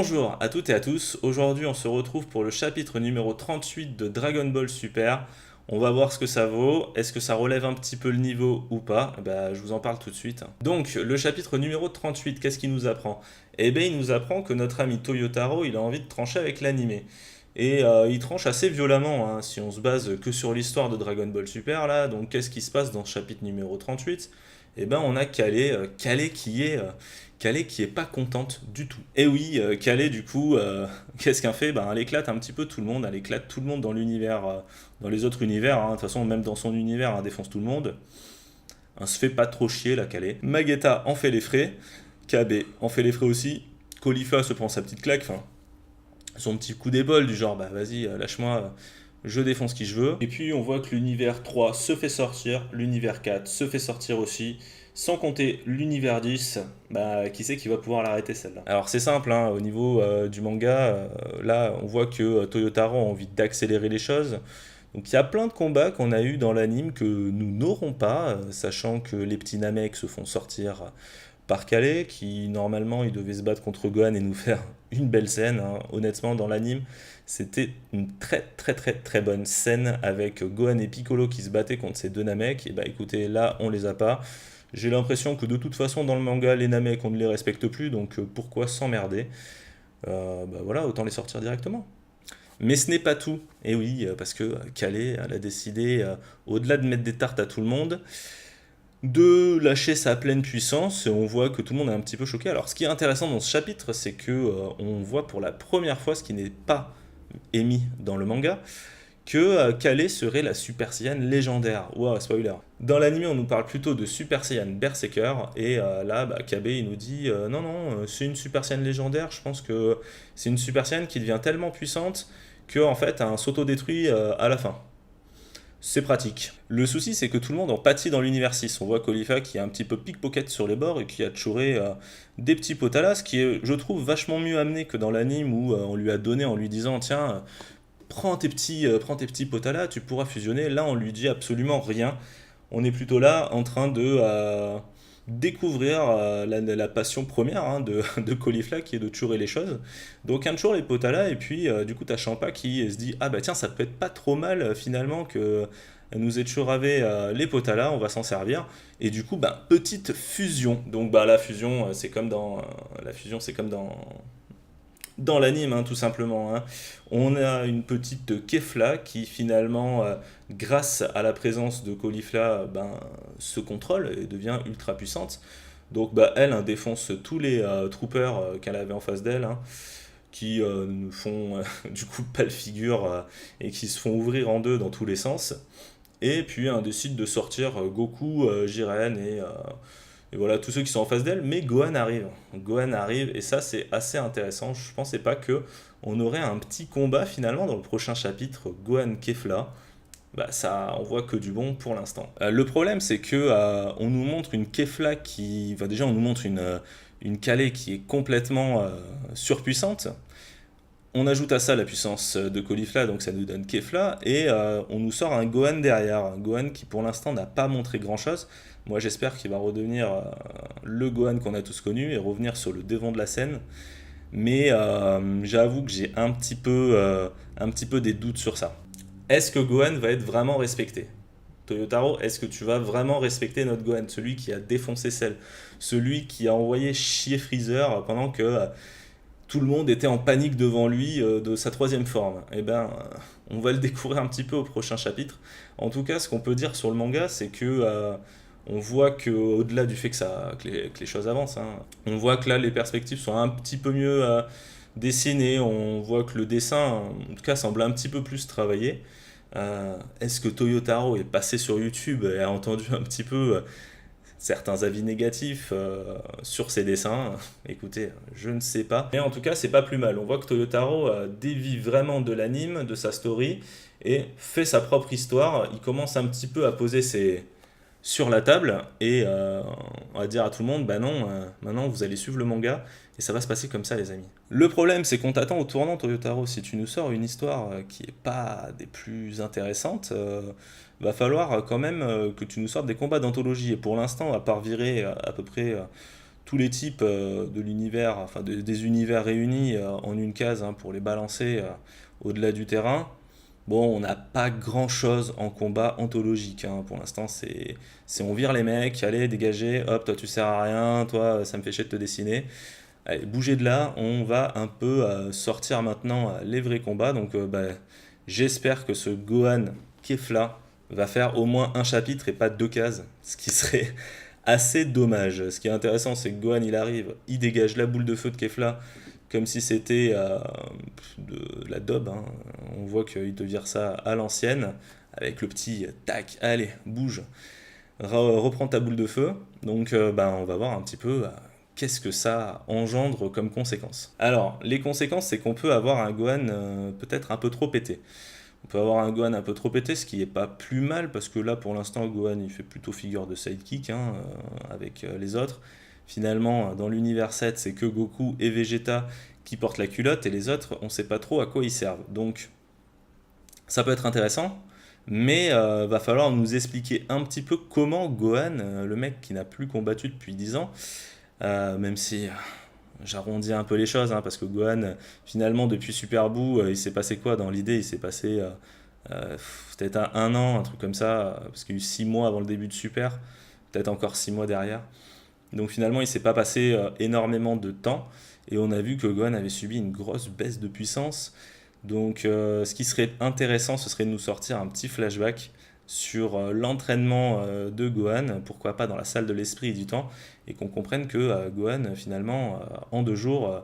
Bonjour à toutes et à tous, aujourd'hui on se retrouve pour le chapitre numéro 38 de Dragon Ball Super. On va voir ce que ça vaut, est-ce que ça relève un petit peu le niveau ou pas? Je vous en parle tout de suite. Donc le chapitre numéro 38, qu'est-ce qu'il nous apprend? Eh bien il nous apprend que notre ami Toyotaro il a envie de trancher avec l'animé. Et il tranche assez violemment, hein, si on se base que sur l'histoire de Dragon Ball Super là. Donc qu'est-ce qui se passe dans ce chapitre numéro 38? Eh ben on a Calais qui est pas contente du tout. Et oui, Calais du coup, qu'est-ce qu'elle fait? Ben elle éclate un petit peu tout le monde, elle éclate tout le monde dans l'univers, dans les autres univers, hein. De toute façon même dans son univers, elle défonce tout le monde. Elle se fait pas trop chier la Calais. Magetta en fait les frais, KB en fait les frais aussi, Caulifla se prend sa petite claque, enfin son petit coup d'épaule du genre bah vas-y lâche-moi, je défonce qui je veux. Et puis on voit que l'univers 3 se fait sortir, l'univers 4 se fait sortir aussi, sans compter l'univers 10, bah qui c'est qui va pouvoir l'arrêter celle-là? Alors c'est simple, hein, au niveau du manga, là on voit que Toyotaro a envie d'accélérer les choses. Donc il y a plein de combats qu'on a eu dans l'anime que nous n'aurons pas, sachant que les petits Namek se font sortir par Calais, qui normalement il devait se battre contre Gohan et nous faire une belle scène, hein. Honnêtement, dans l'anime, c'était une très très très très bonne scène avec Gohan et Piccolo qui se battaient contre ces deux Namek. Et bah écoutez, là on les a pas. J'ai l'impression que de toute façon dans le manga, les Namek on ne les respecte plus, donc pourquoi s'emmerder? Bah voilà, autant les sortir directement. Mais ce n'est pas tout. Et oui, parce que Calais, elle a décidé, au-delà de mettre des tartes à tout le monde, de lâcher sa pleine puissance et on voit que tout le monde est un petit peu choqué. Alors ce qui est intéressant dans ce chapitre, c'est que on voit pour la première fois ce qui n'est pas émis dans le manga, que Calais serait la Super Saiyan légendaire. Ouah, spoiler. Dans l'anime, on nous parle plutôt de Super Saiyan Berserker, et là, KB, il nous dit non, non, c'est une Super Saiyan légendaire, je pense que c'est une Super Saiyan qui devient tellement puissante que, en fait, un s'auto-détruit à la fin. C'est pratique. Le souci, c'est que tout le monde en pâtit dans l'univers 6. On voit Khalifa qui a un petit peu pickpocket sur les bords et qui a chouré des petits potalas, ce qui est, je trouve, vachement mieux amené que dans l'anime où on lui a donné en lui disant tiens, prends tes petits potalas, tu pourras fusionner. Là, on lui dit absolument rien. On est plutôt là en train de découvrir la passion première, hein, de Caulifla qui est de chourer les choses. Donc un chour les potalas et puis du coup t'as Champa qui se dit ah bah tiens ça peut être pas trop mal finalement que nous ait chouravé les potalas, on va s'en servir. Et du coup bah petite fusion. Donc bah la fusion c'est comme dans l'anime, hein, tout simplement, hein. On a une petite Kefla qui finalement, grâce à la présence de Caulifla, se contrôle et devient ultra puissante. Donc bah, elle hein, défonce tous les troopers qu'elle avait en face d'elle, hein, qui ne font du coup pas le figure et qui se font ouvrir en deux dans tous les sens. Et puis elle décide de sortir Goku, Jiren et voilà, tous ceux qui sont en face d'elle, mais Gohan arrive. Gohan arrive, et ça c'est assez intéressant. Je pensais pas que on aurait un petit combat finalement dans le prochain chapitre, Gohan Kefla. Bah ça, on voit que du bon pour l'instant. Le problème c'est que on nous montre une Kefla qui, enfin, déjà on nous montre une Calais qui est complètement surpuissante. On ajoute à ça la puissance de Caulifla, donc ça nous donne Kefla, et on nous sort un Gohan derrière. Un Gohan qui pour l'instant n'a pas montré grand-chose. Moi j'espère qu'il va redevenir le Gohan qu'on a tous connu et revenir sur le devant de la scène. Mais j'avoue que j'ai un petit peu des doutes sur ça. Est-ce que Gohan va être vraiment respecté? Toyotaro, est-ce que tu vas vraiment respecter notre Gohan? Celui qui a défoncé Cell, celui qui a envoyé chier Freezer pendant que tout le monde était en panique devant lui de sa troisième forme. Eh ben, on va le découvrir un petit peu au prochain chapitre. En tout cas, ce qu'on peut dire sur le manga, c'est que on voit que au-delà du fait que les choses avancent, hein, on voit que là les perspectives sont un petit peu mieux dessinées. On voit que le dessin, en tout cas, semble un petit peu plus travaillé. Est-ce que Toyotaro est passé sur YouTube et a entendu un petit peu certains avis négatifs sur ses dessins? Écoutez, je ne sais pas. Mais en tout cas, c'est pas plus mal. On voit que Toyotaro dévie vraiment de l'anime, de sa story, et fait sa propre histoire. Il commence un petit peu à poser ses sur la table et on va dire à tout le monde bah non, maintenant vous allez suivre le manga et ça va se passer comme ça les amis. Le problème c'est qu'on t'attend au tournant Toyotaro. Si tu nous sors une histoire qui est pas des plus intéressantes, va falloir quand même que tu nous sortes des combats d'anthologie, et pour l'instant à part virer à peu près tous les types de l'univers, enfin des univers réunis en une case hein, pour les balancer au-delà du terrain. Bon, on n'a pas grand-chose en combat anthologique, hein. Pour l'instant, c'est on vire les mecs, allez, dégagez, hop, toi tu sers à rien, toi ça me fait chier de te dessiner. Allez, bougez de là, on va un peu sortir maintenant les vrais combats. Donc j'espère que ce Gohan Kefla va faire au moins un chapitre et pas deux cases, ce qui serait assez dommage. Ce qui est intéressant, c'est que Gohan il arrive, il dégage la boule de feu de Kefla comme si c'était de la daube, hein. On voit qu'il te vire ça à l'ancienne, avec le petit tac, allez, bouge, reprends ta boule de feu. Donc on va voir un petit peu qu'est-ce que ça engendre comme conséquence. Alors, les conséquences, c'est qu'on peut avoir un Gohan peut-être un peu trop pété. On peut avoir un Gohan un peu trop pété, ce qui est pas plus mal, parce que là, pour l'instant, Gohan, il fait plutôt figure de sidekick hein, avec les autres. Finalement, dans l'univers 7, c'est que Goku et Vegeta qui portent la culotte, et les autres, on sait pas trop à quoi ils servent. Donc, ça peut être intéressant, mais va falloir nous expliquer un petit peu comment Gohan, le mec qui n'a plus combattu depuis 10 ans, même si j'arrondis un peu les choses, hein, parce que Gohan, finalement, depuis Super Buu, il s'est passé quoi dans l'idée? Il s'est passé peut-être un an, un truc comme ça, parce qu'il y a eu 6 mois avant le début de Super, peut-être encore 6 mois derrière. Donc finalement, il s'est pas passé énormément de temps, et on a vu que Gohan avait subi une grosse baisse de puissance. Donc ce qui serait intéressant, ce serait de nous sortir un petit flashback sur l'entraînement de Gohan, pourquoi pas dans la salle de l'esprit et du temps, et qu'on comprenne que Gohan, finalement, en 2 jours,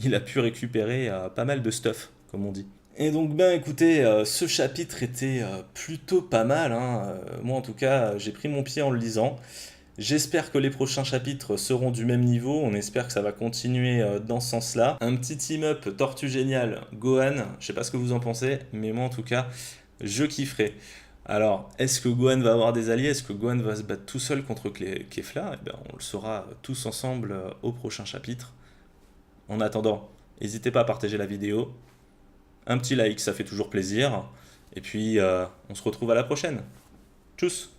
il a pu récupérer pas mal de stuff, comme on dit. Et donc, ben écoutez, ce chapitre était plutôt pas mal, hein. Moi, en tout cas, j'ai pris mon pied en le lisant. J'espère que les prochains chapitres seront du même niveau, on espère que ça va continuer dans ce sens-là. Un petit team-up Tortue Géniale, Gohan, je sais pas ce que vous en pensez, mais moi en tout cas, je kifferai. Alors, est-ce que Gohan va avoir des alliés? Est-ce que Gohan va se battre tout seul contre Kefla? Eh bien, on le saura tous ensemble au prochain chapitre. En attendant, n'hésitez pas à partager la vidéo. Un petit like, ça fait toujours plaisir. Et puis, on se retrouve à la prochaine. Tchuss!